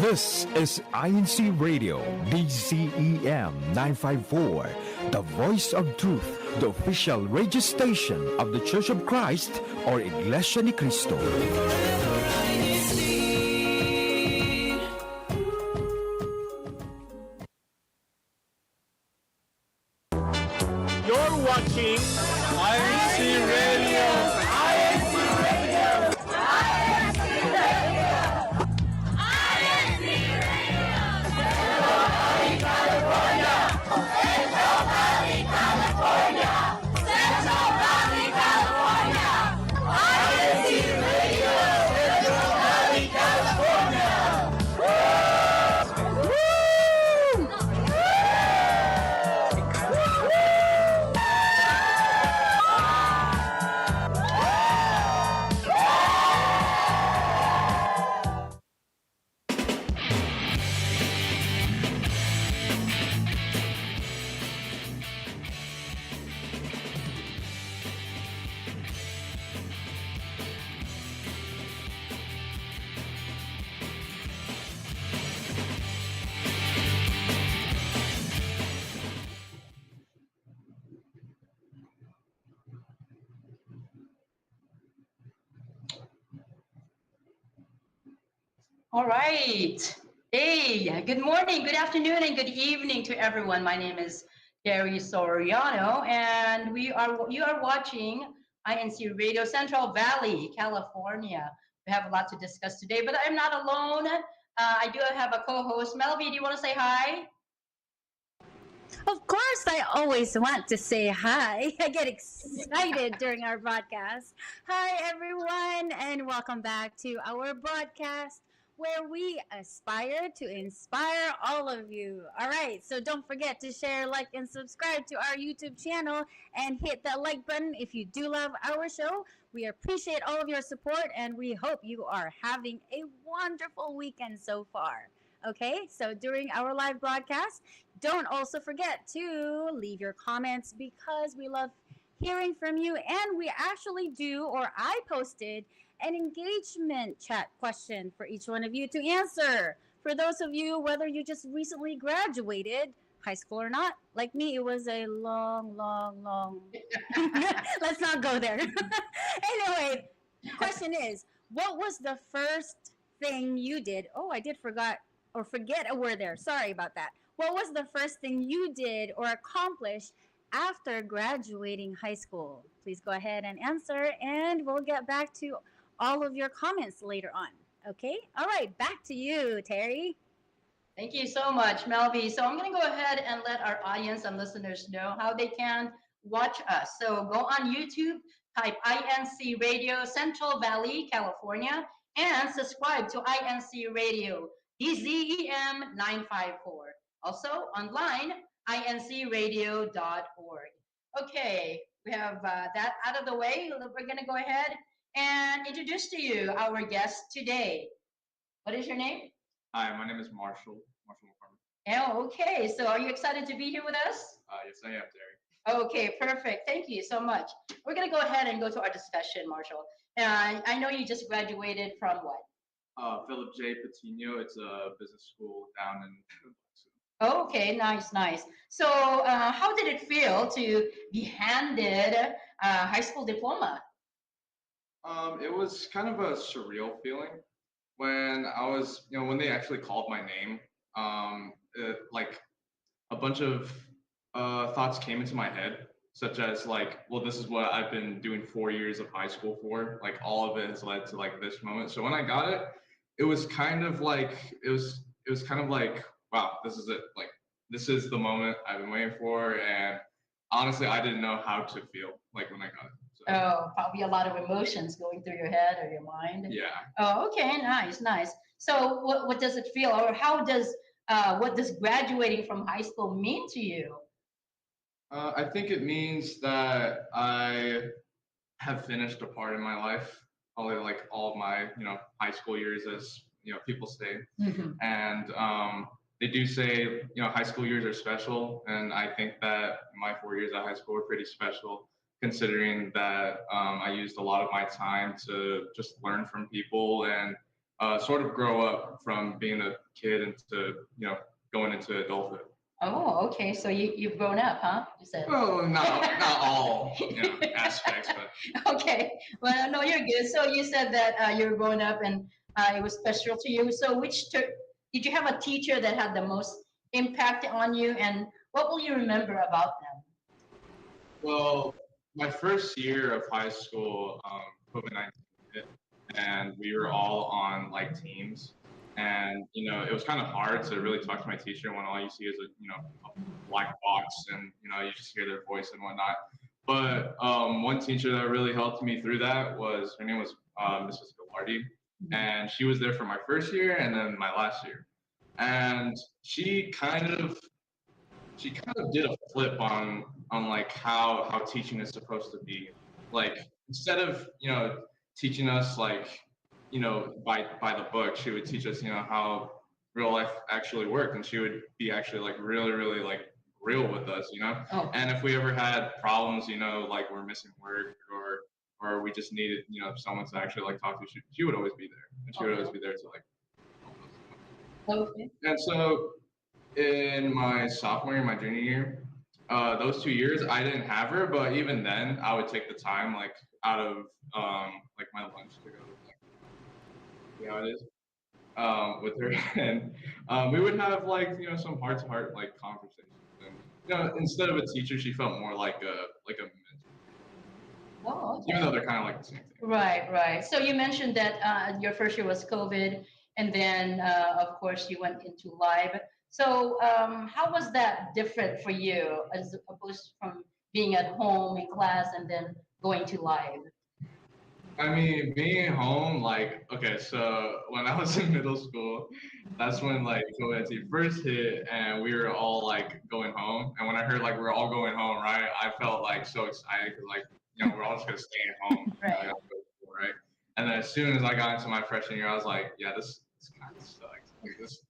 This is INCRadio, DCEM 954, the voice of truth, the official radio station of the Church of Christ or Iglesia ni Cristo. You're watching INCRadio. All right. Hey, good morning, good afternoon, and good evening to everyone. My name is Gary Soriano, and you are watching INC Radio Central Valley, California. We have a lot to discuss today, but I'm not alone. I do have a co-host. Melvie, do you want to say hi? Of course, I always want to say hi. I get excited during our broadcast. Hi, everyone, and welcome back to our broadcast where we aspire to inspire all of you. All right, so don't forget to share, like, and subscribe to our YouTube channel and hit that like button if you do love our show. We appreciate all of your support, and we hope you are having a wonderful weekend so far. Okay, so during our live broadcast, don't also forget to leave your comments because we love hearing from you. And we actually I posted an engagement chat question for each one of you to answer. For those of you, whether you just recently graduated high school or not, like me, it was a long. Let's not go there. Anyway, question is, what was the first thing you did? Oh, I did forget a word there. Sorry about that. What was the first thing you did or accomplished after graduating high school? Please go ahead and answer, and we'll get back to all of your comments later on. Okay? All right, back to you, Terry. Thank you so much, Melvie. So I'm going to go ahead and let our audience and listeners know how they can watch us. So go on YouTube, type INC Radio Central Valley, California, and subscribe to INC Radio DZEM 954. Also online, incradio.org. Okay, we have that out of the way. We're going to go ahead and introduce to you our guest today. What is your name? Hi, my name is Marshall McCormick. Oh, okay. So are you excited to be here with us? Yes, I am, Terry. Okay, perfect. Thank you so much. We're going to go ahead and go to our discussion, Marshall. I know you just graduated from what? Philip J. Patino. It's a business school down in Okay, nice. So how did it feel to be handed a high school diploma? It was kind of a surreal feeling when when they actually called my name. Like a bunch of thoughts came into my head, such as like, well, this is what I've been doing 4 years of high school for. Like all of it has led to like this moment. So when I got it, it was kind of like wow, this is it. Like this is the moment I've been waiting for, and honestly, I didn't know how to feel like when I got it. So. Oh, probably a lot of emotions going through your head or your mind. Yeah. Oh, okay, nice. So what does it feel, or what does graduating from high school mean to you? I think it means that I have finished a part in my life, probably like all of my, high school years, as people say. Mm-hmm. And they do say, high school years are special, and I think that my 4 years at high school were pretty special, considering that I used a lot of my time to just learn from people and sort of grow up from being a kid into going into adulthood. Oh, okay. So you've grown up, huh? You said. Well, not all aspects, but Okay. Well, no, you're good. So you said that you were growing up and it was special to you. So did you have a teacher that had the most impact on you, and what will you remember about them? well, my first year of high school, COVID-19 hit, and we were all on like teams, and it was kind of hard to really talk to my teacher when all you see is a black box, and you just hear their voice and whatnot. But one teacher that really helped me through that was her name was Mrs. Gallardi, and she was there for my first year and then my last year, and she kind of did a flip on like how teaching is supposed to be. Like instead of teaching us like by the book, she would teach us how real life actually worked, and she would be actually like really like real with us. Oh, And if we ever had problems, like we're missing work or we just needed someone to actually like talk to, she would always be there, and she would always be there to like help us. okay. And so in my sophomore year, my junior year, those 2 years I didn't have her, but even then I would take the time like out of like my lunch to go like see how it is with her, and we would have like some heart to heart like conversations. And instead of a teacher, she felt more like a mentor, Oh, even okay. though they're kind of like the same thing. Right, right. So you mentioned that your first year was COVID, and then of course you went into live. So how was that different for you as opposed from being at home in class and then going to live? I mean, being home, like, okay, so when I was in middle school, that's when like COVID-19 first hit, and we were all like going home. And when I heard like we're all going home, right, I felt like so excited because like we're all just gonna stay at home, Right. I gotta go to school, right? And then as soon as I got into my freshman year, I was like, yeah, this kind of sucks. Like this,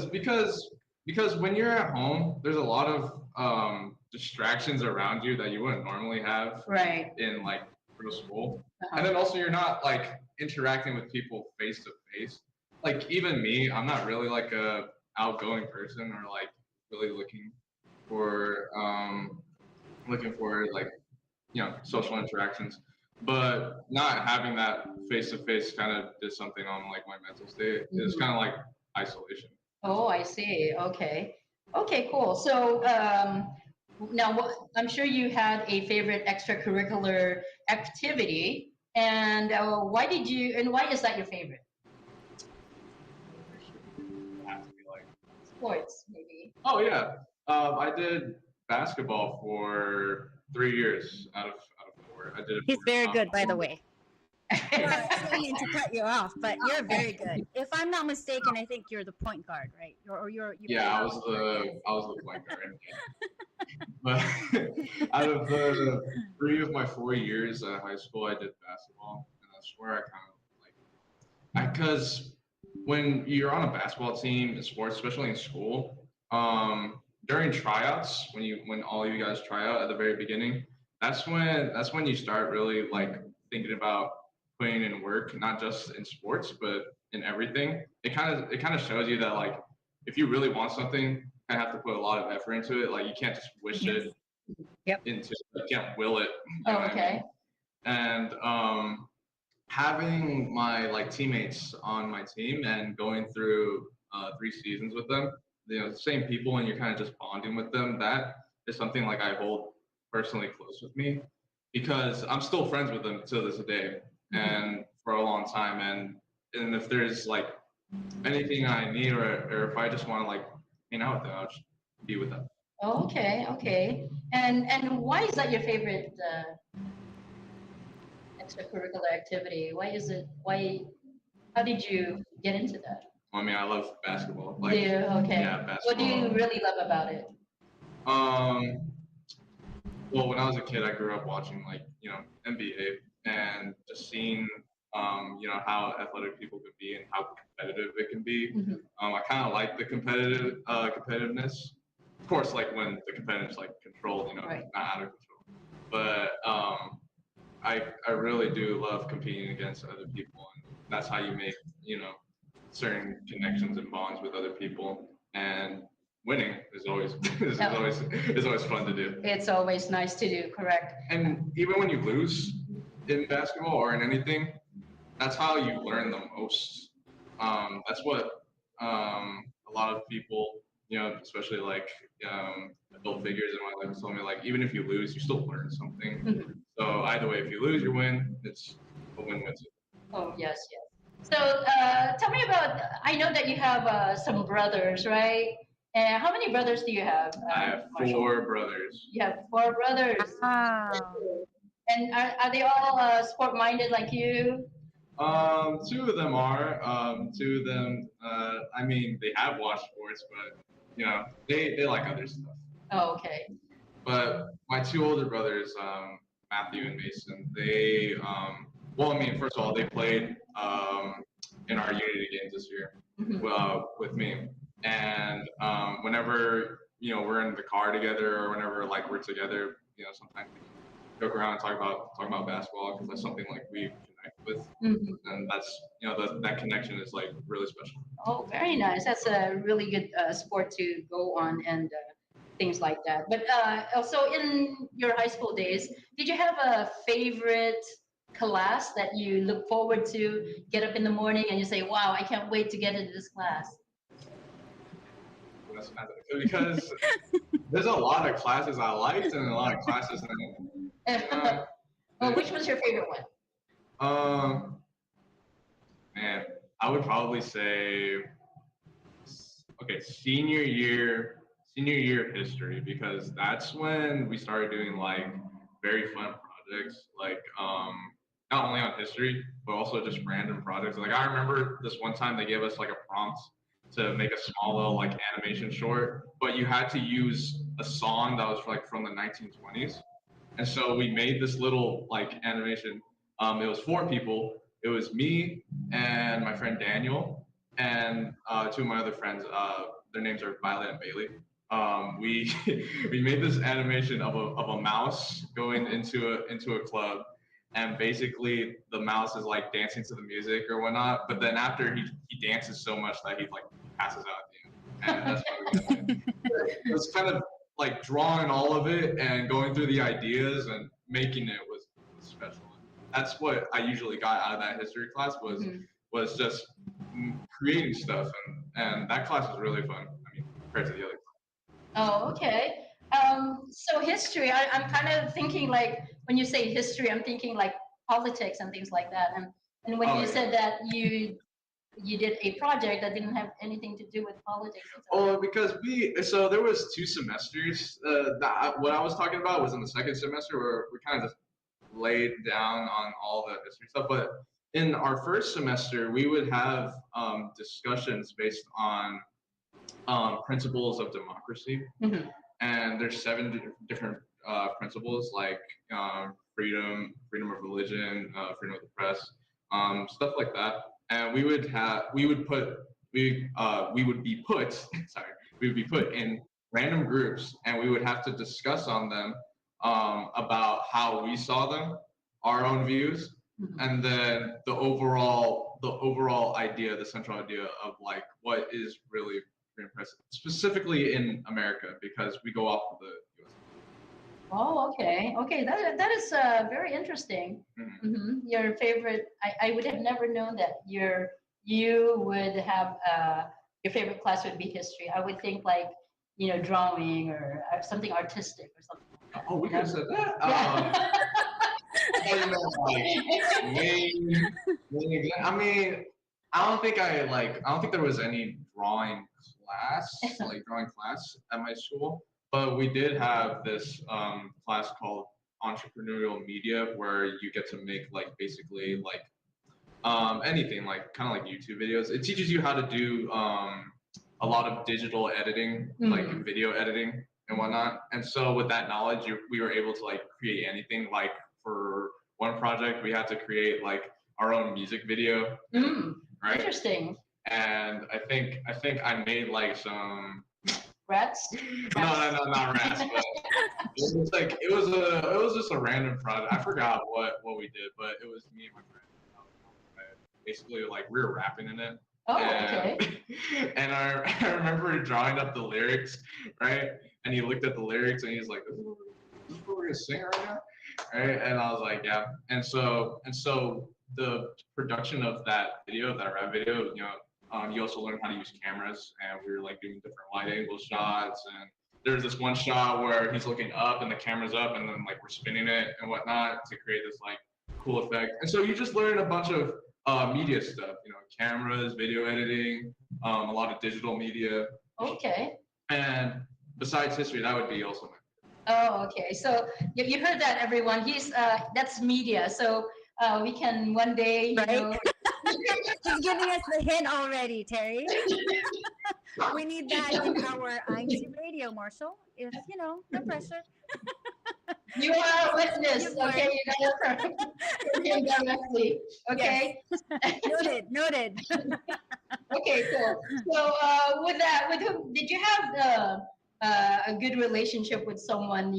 because when you're at home, there's a lot of distractions around you that you wouldn't normally have Right. in like real school. And Uh-huh. then also you're not like interacting with people face to face. Like even me, I'm not really like a outgoing person or like really for looking for like social interactions. But not having that face to face kind of did something on like my mental state. It's Mhm. kind of like isolation. That's Oh, all. I see. Okay. Okay, cool. So now I'm sure you had a favorite extracurricular activity, and why is that your favorite? It has to be like, Sports, maybe. oh yeah, I did basketball for 3 years out of four. I did it He's for very good, by the sophomore. way. Sorry, I don't mean to cut you off, but you're very good. If I'm not mistaken, I think you're the point guard, right? You play Yeah, I was point guard. the point guard. But out of the 3 of my 4 years at high school, I did basketball, and that's where I kind of like, because when you're on a basketball team in sports, especially in school, during tryouts, when all you guys try out at the very beginning, that's when you start really like thinking about putting in work, not just in sports, but in everything. It kind of shows you that like if you really want something, I have to put a lot of effort into it. Like you can't just wish Yes. it Yep. into, you can't will it. You Oh, know what I mean? okay. And having my like teammates on my team and going through 3 seasons with them, the same people, and you're kind of just bonding with them. That is something like I hold personally close with me because I'm still friends with them to this day and for a long time. And if there's like anything I need or if I just want to like hang out with them, I'll just be with them. Oh, okay, okay. And why is that your favorite extracurricular activity? Why is it? Why? How did you get into that? I mean, I love basketball. Do Like, you? Okay. yeah, What do you basketball. really love about it? Um, well, when I was a kid, I grew up watching like NBA and just seeing how athletic people could be and how competitive it can be. Mhm. I kind of like the competitiveness. Of course, like when the competitiveness like controlled, Right. not out of control. But I really do love competing against other people that's how you make, certain connections and bonds with other people. And winning is always is always fun to do. It's always nice to do, correct? And even when you lose in basketball or in anything, that's how you learn the most. That's what a lot of people, especially like adult figures in my life, told me, like, even if you lose, you still learn something. Mhm. So either way, if you lose, you win. It's a win-win. Oh, yes, yes. So tell me about, I know that you have some brothers, right? And how many brothers do you have, I have Marshall? 4 brothers. You have 4 brothers. Wow. And are they all sport-minded like you? 2 of them are. 2 of them. I mean, they have watched sports, but they like other stuff. Oh, okay. But my 2 older brothers, Matthew and Mason, they well, I mean, first of all, they played in our Unity games this year Mhm. with me, and whenever we're in the car together or whenever like we're together, sometimes we joke around and talk about basketball because that's something like we connect with, Mhm. and that's that connection is like really special. Oh, very nice. That's a really good sport to go on and things like that. But also in your high school days, did you have a favorite class that you look forward to? Get up in the morning and you say, "Wow, I can't wait to get into this class." Because there's a lot of classes I liked and a lot of classes that, Well, which was your favorite one? um, man, I would probably say, okay, senior year history, because that's when we started doing like very fun projects, like not only on history but also just random projects. Like I remember this one time they gave us like a prompt to make a small little like animation short, but you had to use a song that was like from the 1920s. And so we made this little like animation. It was 4 people. It was me and my friend Daniel and 2 of my other friends. Their names are Violet and Bailey. We we made this animation of a mouse going into a club, and basically the mouse is like dancing to the music or whatnot. But then after he dances so much that he like passes out at the end, and that's what we did. It was kind of like drawing all of it and going through the ideas and making it was special. That's what I usually got out of that history class Mhm. was just creating stuff, and that class was really fun. I mean, compared to the other. Oh, okay. So history, I'm kind of thinking like when you say history, I'm thinking like politics and things like that. And when Oh you yeah. said that you did a project that didn't have anything to do with politics. Oh, because so there was 2 semesters. What I was talking about was in the second semester where we kind of just laid down on all the history stuff. But in our first semester, we would have discussions based on principles of democracy, Mhm. and there's 7 different principles like freedom of religion, freedom of the press, stuff like that. And we would be put sorry we would be put in random groups, and we would have to discuss on them about how we saw them, our own views, Mhm. and then the overall idea, the central idea of like what is really impressive, specifically in America, because we go off of the U.S. Oh, okay. Okay, that is very interesting. Mhm. Your favorite, I would have never known that you would have your favorite class would be history. I would think like, drawing or something artistic or something like Oh, we that. could have said that. Yeah. I thought you meant like I mean, I don't think there was any drawing class at my school, but we did have this class called entrepreneurial media, where you get to make like basically like anything, like kind of like YouTube videos. It teaches you how to do a lot of digital editing, like Mhm. video editing and whatnot. And so with that knowledge, we were able to like create anything. Like for one project, we had to create like our own music video, right? Interesting. And I think I made like some Rats? no, not rats, but it was just a random project. I forgot what we did, but it was me and my friend. basically like we were rapping in it. Oh, And, okay. and I remember drawing up the lyrics, right? And he looked at the lyrics and he's like, this is what we're gonna sing right now, right? And I was like, yeah. And so the production of that video, that rap video, you also learn how to use cameras, and we were like doing different wide angle shots. And there's this one shot where he's looking up and the camera's up, and then like we're spinning it and whatnot to create this like cool effect. And so you just learn a bunch of media stuff, cameras, video editing, a lot of digital media. Okay. And besides history, that would be also my. Oh, okay. So you heard that, everyone. He's that's media. So we can one day, Right? He's giving us the hint already, Terry. We need that in our INCRadio, Marshall. If no pressure. You are a witness. You Okay, you got it from him directly. Okay. Yes. Noted. Okay, cool. So with whom did you have a good relationship with someone?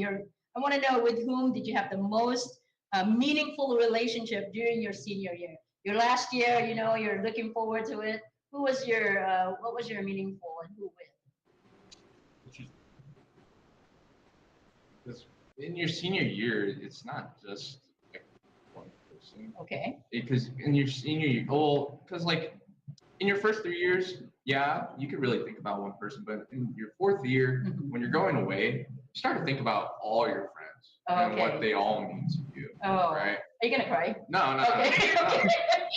I want to know, with whom did you have the most meaningful relationship during your senior year? Your last year, you're looking forward to it. Who was your what was your meaningful, and who with? Because in your senior year, it's not just like one person. Okay. Because in your senior year, because like in your first 3 years, yeah, you could really think about one person, but in your fourth year, when you're going away, you start to think about all your friends and what they all mean to you. Oh, right? Are you gonna cry? No. Okay. No.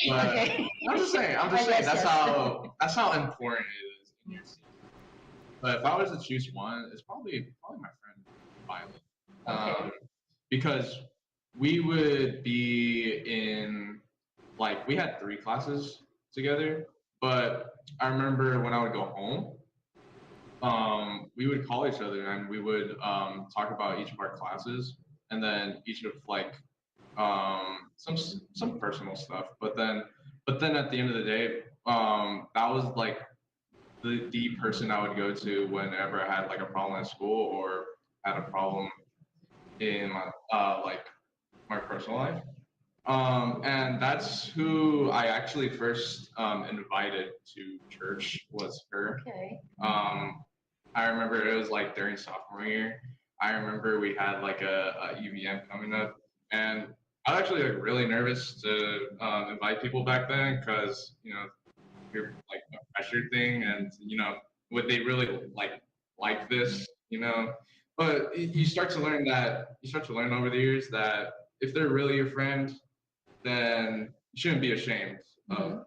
But Okay. I'm just saying. Yes, That's yes. how important it is in your senior. But if I was to choose one, it's probably my friend Violet. Okay. Because we would be in, like, we had 3 classes together, but I remember when I would go home, we would call each other and we would talk about each of our classes, and then each of like some personal stuff. But then at the end of the day, that was like the person I would go to whenever I had like a problem at school or had a problem in my like my personal life. And that's who I actually first invited to church, was her. Okay. I remember it was like during sophomore year. I remember we had like a EVM coming up, and I was actually like really nervous to invite people back then, because you're like a pressure thing, and would they really like this, But you start to learn over the years that if they're really your friend, then you shouldn't be ashamed of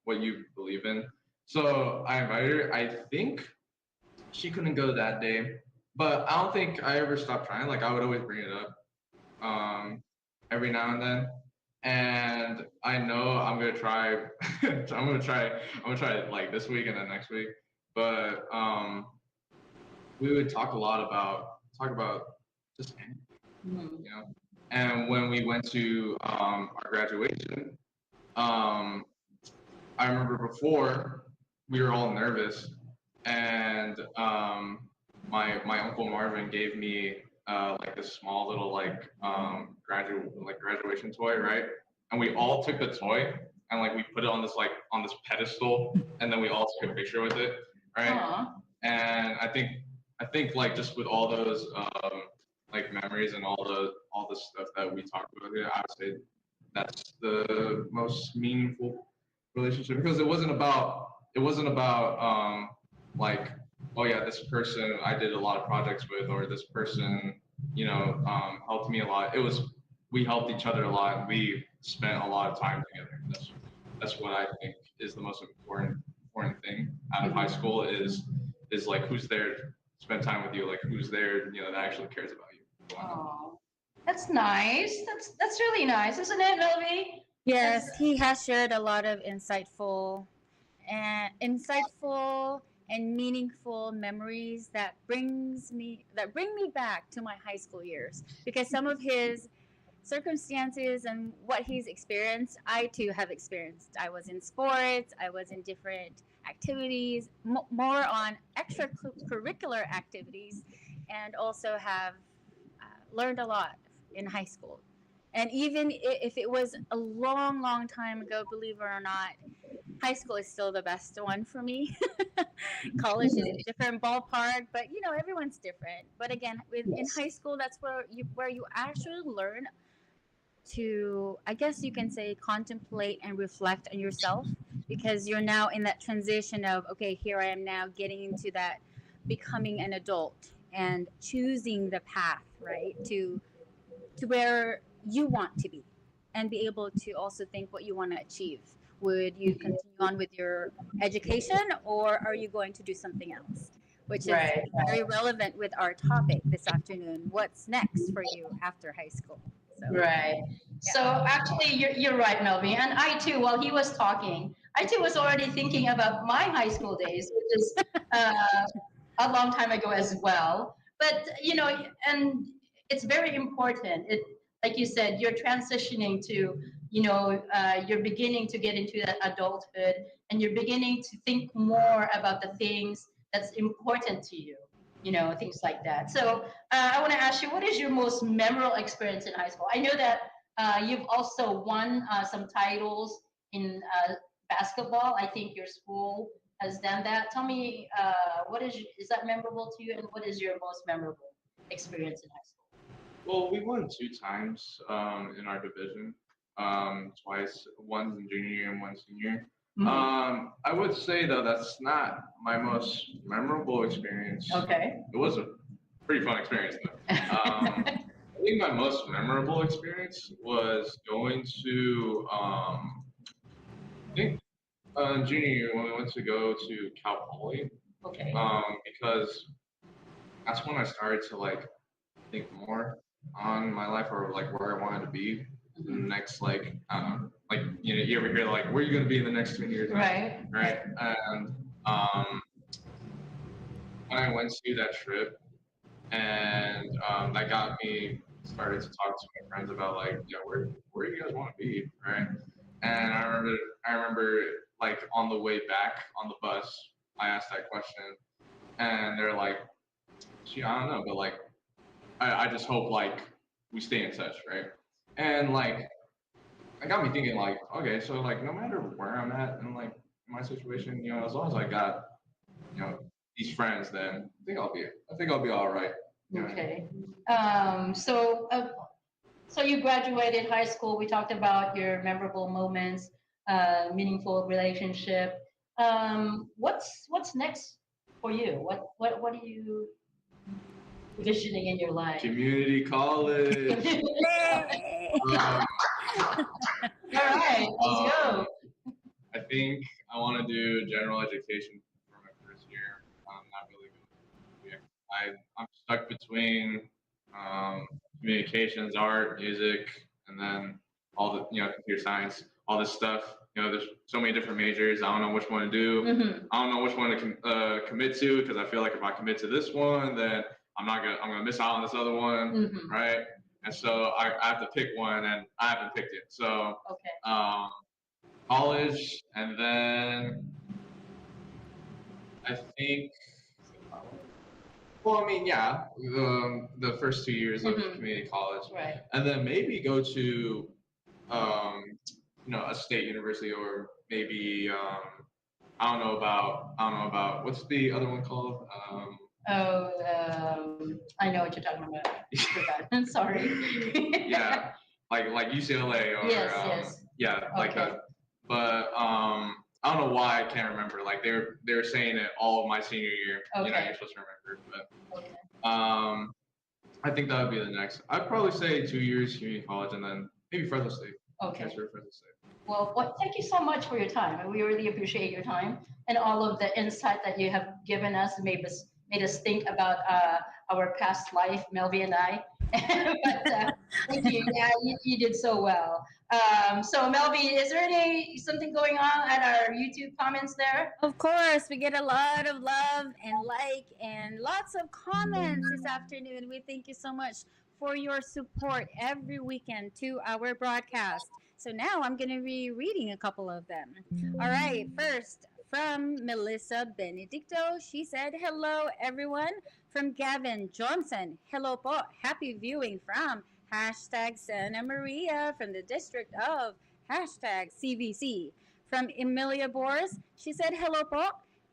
what you believe in. So I invited her. I think she couldn't go that day, but I don't think I ever stopped trying. Like, I would always bring it up every now and then. And I know I'm gonna try. I'm gonna try it like this week and then next week. But we would talk about just anything, And when we went to our graduation, I remember before we were all nervous, and my uncle Marvin gave me like this small little like graduation toy, right? And we all took the toy and like we put it on this pedestal, and then we all took a picture with it, right? Aw. And I think like just with all those like memories and all the stuff that we talked about here, I would say that's the most meaningful relationship, because it wasn't about like, oh yeah, this person I did a lot of projects with, or this person helped me a lot. It was, we helped each other a lot, and we spent a lot of time together. That's what I think is the most important thing out of high school, is like who's there to spend time with you, like who's there that actually cares about you. Oh, that's nice. That's really nice, isn't it, Melvi? Yes, he has shared a lot of insightful and meaningful memories that bring me back to my high school years, because some of his circumstances and what he's experienced, I too have experienced. I was in sports, I was in different activities, more on extracurricular activities, and also have learned a lot in high school. And even if it was a long, long time ago, believe it or not, high school is still the best one for me. College is a different ballpark, but everyone's different. But again, in Yes. high school, that's where you actually learn to, I guess you can say, contemplate and reflect on yourself, because you're now in that transition of, okay, here I am now getting into that becoming an adult and choosing the path, right, to where you want to be, and be able to also think what you want to achieve. Would you continue on with your education, or are you going to do something else? Which is Right. very relevant with our topic this afternoon. What's next for you after high school? So, Right. yeah. So actually, you're right, Melvin. And I too, while he was talking, I too was already thinking about my high school days, which is uh, a long time ago as well. But and it's very important. It, like you said, you're transitioning to, you're beginning to get into that adulthood, and you're beginning to think more about the things that's important to you. Things like that. So I want to ask you, what is your most memorable experience in high school? I know that you've also won some titles in basketball. I think your school has done that. Tell me, is that memorable to you, and what is your most memorable experience in high school? Well, we won 2 times in our division. Twice, once in junior year and once senior. I would say though that's not my most memorable experience. Okay. It was a pretty fun experience though. I think my most memorable experience was going to I think junior year when we went to go to Cal Poly. Okay. Because that's when I started to like think more on my life or like where I wanted to be in the next like you ever hear like where are you gonna be in the next 2 years? Right. Right. And when I went to that trip and that got me started to talk to my friends about like where do you guys want to be, right? And I remember like on the way back on the bus I asked that question and they're like, gee, I don't know, but like I just hope like we stay in touch, right? And like it got me thinking like, okay, so like no matter where I'm at in like my situation, as long as I got, you know, these friends, then I think I'll be all right. Okay. So you graduated high school. We talked about your memorable moments, meaningful relationship. What's next for you? What are you envisioning in your life? Community college. um, All right, let's go. I think I want to do general education for my first year. I'm not really good. I'm stuck between communications, art, music, and then all the computer science, all this stuff. There's so many different majors. I don't know which one to do. I don't know which one to commit to because I feel like if I commit to this one, then I'm gonna miss out on this other one, right? And so I have to pick one, and I haven't picked it. So Okay. college, and then I think. Well, I mean, yeah, the first 2 years of community college, Right. and then maybe go to, a state university, or maybe I don't know about what's the other one called? Oh, I know what you're talking about. Forgot. Sorry. Yeah, like UCLA or Yes. yeah, like Okay. that. But I don't know why I can't remember. Like they were saying it all of my senior year. Okay. You're supposed to remember, but Okay. I think that would be the next. I'd probably say 2 years community college, and then maybe Fresno State. Okay. Transfer to Fresno State. Well, thank you so much for your time, and we really appreciate your time and all of the insight that you have given us, made us think about our past life, Melvi and I. But thank you. Yeah, you did so well. So Melvi, is there something going on at our YouTube comments there? of course, we get a lot of love and and lots of comments this afternoon. We thank you so much for your support every weekend to our broadcast. So now I'm going to be reading a couple of them. All right, first from Melissa Benedicto. She said, "Hello, everyone." From Gavin Johnson, "Hello po, happy viewing from Hashtag Santa Maria from the district of hashtag CVC. From Emilia Boris, she said, hello po.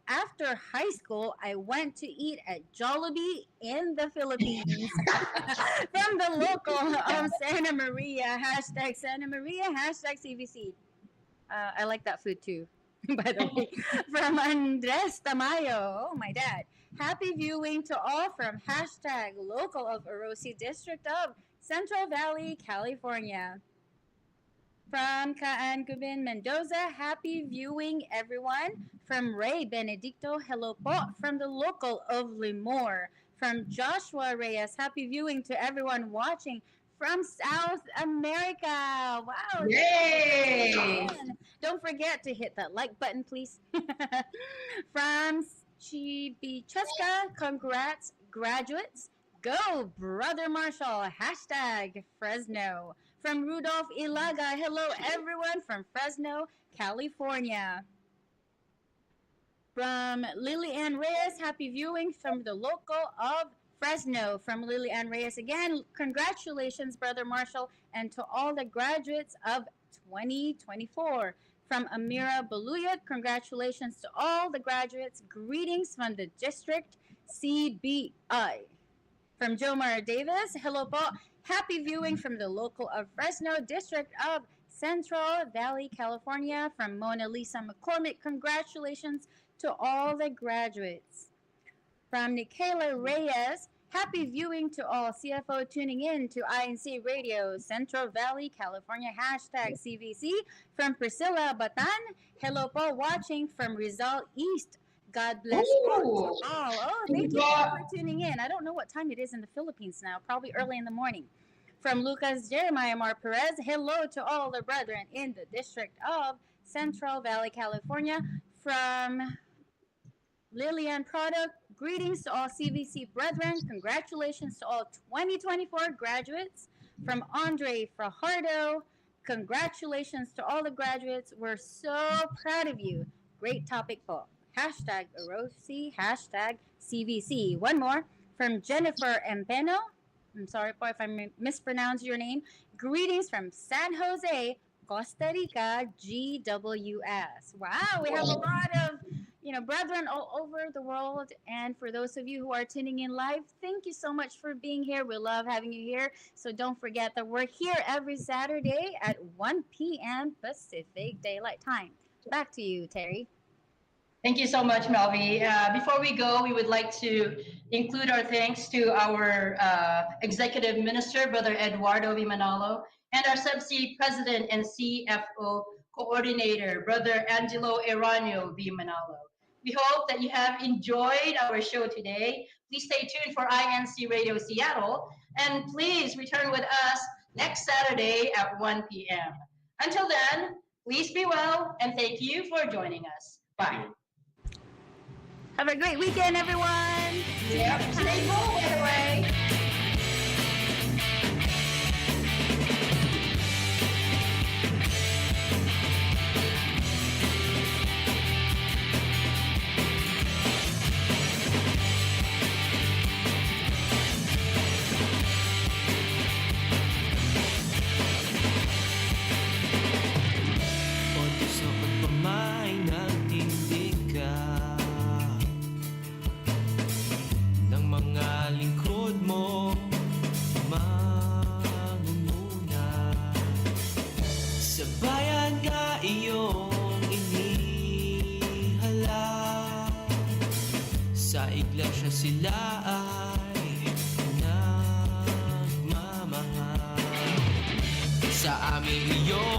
After high school, I went to eat at Jollibee in the Philippines. From the local of Santa Maria, hashtag Santa Maria, hashtag CVC. I like that food too, by the way. From Andres Tamayo, oh my dad. Happy viewing to all from hashtag local of Orosi District of Central Valley, California. From Kaan Gubin Mendoza, happy viewing everyone. From Ray Benedicto, hello po. From the local of Limor. From Joshua Reyes, happy viewing to everyone watching from South America. Wow. Yay! Don't forget to hit that like button, please. From Chibicheska, congrats, graduates. Go, Brother Marshall. Hashtag Fresno. From Rudolph Ilaga, hello everyone from Fresno, California. From Lily Ann Reyes, happy viewing from the local of Fresno. From Lily Ann Reyes again, congratulations, Brother Marshall, and to all the graduates of 2024. From Amira Baluyat, congratulations to all the graduates. Greetings from the district CBI. From Jomar Davis, hello po. Happy viewing from the local of Fresno district of Central Valley, California. From Mona Lisa McCormick, congratulations to all the graduates. From Nikayla Reyes, happy viewing to all CFO tuning in to INCRadio, Central Valley, California, hashtag CVC. From Priscilla Batan, hello po, watching from Rizal East. God bless you all. Oh, thank you for tuning in. I don't know what time it is in the Philippines now, probably early in the morning. From Lucas Jeremiah Mar Perez, hello to all the brethren in the district of Central Valley, California. From Lillian Product, greetings to all CVC brethren. Congratulations to all 2024 graduates. From Andre Fajardo, congratulations to all the graduates. We're so proud of you. Great topic po. Hashtag Orosi, hashtag CVC. One more from Jennifer Empeno. I'm sorry po if I mispronounce your name. Greetings from San Jose, Costa Rica, GWS. Wow, we have a lot of brethren all over the world. And for those of you who are tuning in live, thank you so much for being here. We love having you here. So don't forget that we're here every Saturday at 1 p.m. Pacific Daylight Time. Back to you, Terry. Thank you so much, Melvi. Before we go, we would like to include our thanks to our Executive Minister, Brother Eduardo V. Manalo, and our CEBSI President and CFO Coordinator, Brother Angelo Eranio V. Manalo. We hope that you have enjoyed our show today. Please stay tuned for INC Radio Seattle, and please return with us next Saturday at 1 p.m. Until then, please be well, and thank you for joining us. Bye. Have a great weekend, everyone. Yep. Stay cool, by the way. Sila ay nagmamahal sa aming iyo